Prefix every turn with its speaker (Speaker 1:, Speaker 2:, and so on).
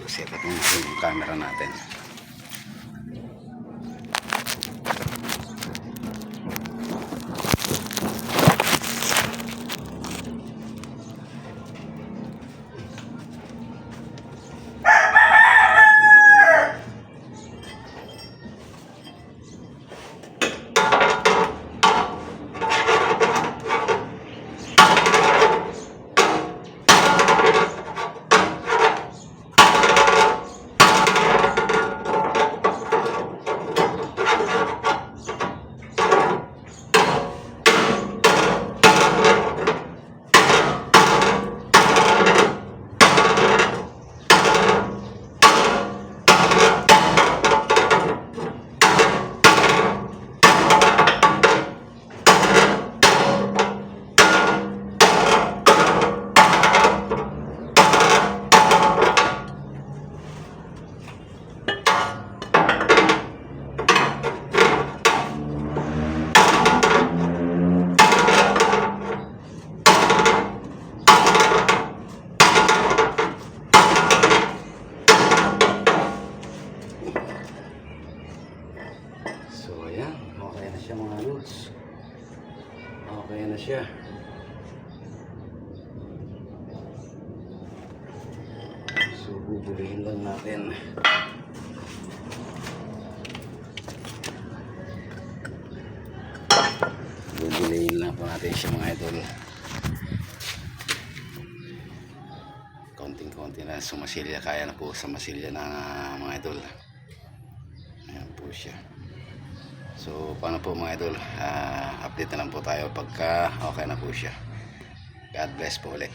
Speaker 1: set up natin yung camera natin. Mga lods, okay na siya. So bubulihin lang natin. Bubulihin lang po natin siya mga idol. Konting-konti na sumasilya, kaya na po sa masilya na mga idol. Ayan po siya. So paano po mga idol, update na lang po tayo pagka okay na po siya. God bless po ulit.